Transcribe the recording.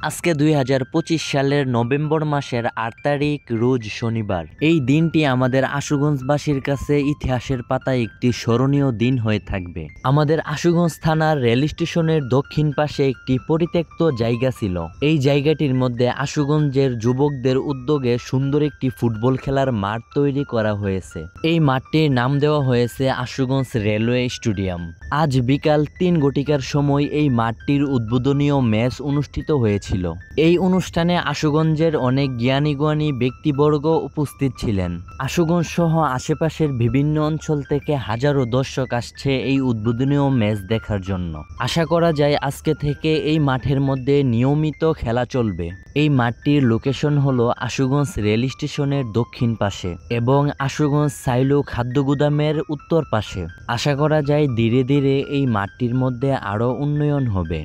আজকে ২০২৫ সালের নভেম্বর মাসের ৮ তারিখ রোজ শনিবার। এই দিনটি আমাদের আশুগঞ্জবাসীর কাছে ইতিহাসের পাতায় একটি স্মরণীয় দিন হয়ে থাকবে। আমাদের আশুগঞ্জ থানার রেল স্টেশনের দক্ষিণ পাশে একটি পরিত্যক্ত জায়গা ছিল। এই জায়গাটির মধ্যে আশুগঞ্জের যুবকদের উদ্যোগে সুন্দর একটি ফুটবল খেলার মাঠ তৈরি করা হয়েছে। এই মাঠটির নাম দেওয়া হয়েছে আশুগঞ্জ রেলওয়ে স্টেডিয়াম। আজ বিকাল ৩ ঘটিকার সময় এই মাঠটির উদ্বোধনীয় ম্যাচ অনুষ্ঠিত হয়েছিল। এই অনুষ্ঠানে আশুগঞ্জের অনেক জ্ঞানী ব্যক্তিবর্গ উপস্থিত ছিলেন। আশুগঞ্জ সহ আশেপাশের বিভিন্ন অঞ্চল থেকে হাজারো দর্শক আসছে এই উদ্বোধনীয় ম্যাচ দেখার জন্য। আশা করা যায় আজকে থেকে এই মাঠের মধ্যে নিয়মিত খেলা চলবে। এই মাঠটির লোকেশন হলো আশুগঞ্জ রেল স্টেশনের দক্ষিণ পাশে এবং আশুগঞ্জ সাইলো খাদ্য গুদামের উত্তর পাশে। আশা করা যায় ধীরে ধীরে এই মাঠটির মধ্যে আরো উন্নয়ন হবে।